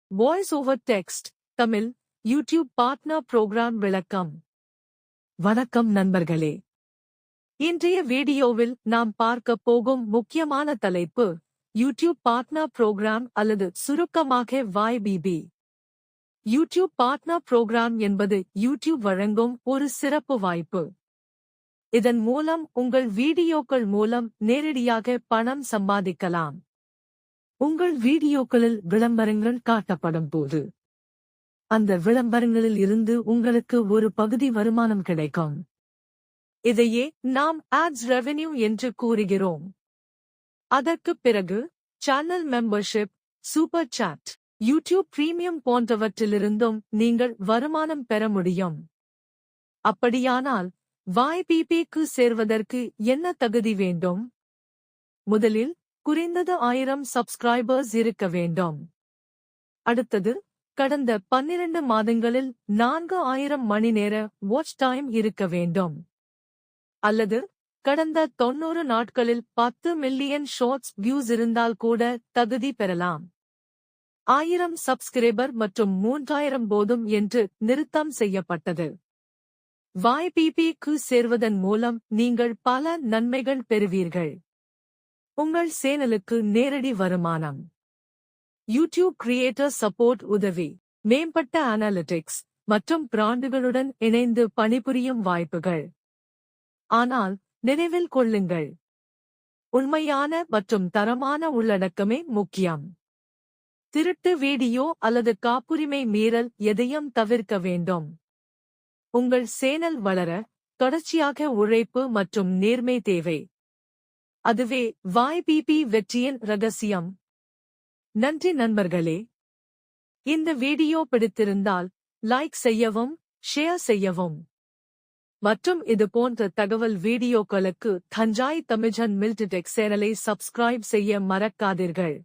Voice over text Tamil YouTube partner program விளக்கம். வணக்கம் நண்பர்களே. இன்றைய வீடியோவில் நாம் பார்க்க போகும் முக்கியமான தலைப்பு யூடியூப் பார்ட்னர் புரோகிராம் அல்லது சுருக்கமாக YBB. யூடியூப் பார்ட்னர் புரோகிராம் என்பது யூடியூப் வழங்கும் ஒரு சிறப்பு வாய்ப்பு. இதன் மூலம் உங்கள் வீடியோக்கள் மூலம் நேரடியாக பணம் சம்பாதிக்கலாம். உங்கள் வீடியோக்களில் விளம்பரங்கள் காட்டப்படும் போது அந்த விளம்பரங்களில் இருந்து உங்களுக்கு ஒரு பகுதி வருமானம் கிடைக்கும். இதையே நாம் ஆட்ஸ் ரெவென்யூ என்று கூறுகிறோம். அதற்குப் பிறகு channel membership, super chat, YouTube premium போன்றவற்றிலிருந்தும் நீங்கள் வருமானம் பெற முடியும். அப்படியானால் YBB-க்கு சேர்வதற்கு என்ன தகுதி வேண்டும்? முதலில் குறைந்தது 1000 சப்ஸ்கிரைபர்ஸ் இருக்க வேண்டும். அடுத்தது கடந்த 12 மாதங்களில் 4000 மணி நேர வாட்ச் டைம் இருக்க வேண்டும். அல்லது கடந்த 90 நாட்களில் 10 மில்லியன் ஷார்ட்ஸ் வியூஸ் இருந்தால் கூட தகுதி பெறலாம். 1000 சப்ஸ்கிரைபர் மற்றும் 3000 போதும் என்று நிறுத்தம் செய்யப்பட்டது. YBB-க்கு சேர்வதன் மூலம் நீங்கள் பல நன்மைகள் பெறுவீர்கள். உங்கள் சேனலுக்கு நேரடி வருமானம், யூடியூப் கிரியேட்டர் சப்போர்ட் உதவி, மேம்பட்ட அனாலிட்டிக்ஸ் மற்றும் பிராண்டுகளுடன் இணைந்து பணிபுரியும் வாய்ப்புகள். ஆனால் நினைவில் கொள்ளுங்கள், உண்மையான மற்றும் தரமான உள்ளடக்கமே முக்கியம். திருட்டு வீடியோ அல்லது காப்புரிமை மீறல் எதையும் தவிர்க்க வேண்டும். உங்கள் சேனல் வளர தொடர்ச்சியாக உழைப்பு மற்றும் நேர்மை தேவை. அதுவே YBB வெற்றியின் ரகசியம். நன்றி நண்பர்களே. இந்த வீடியோ பிடித்திருந்தால் லைக் செய்யவும், ஷேர் செய்யவும். மற்றும் இது போன்ற தகவல் வீடியோக்களுக்கு தஞ்சாய் தமிழன் மில்டிடெக் சேனலை சப்ஸ்கிரைப் செய்ய மறக்காதீர்கள்.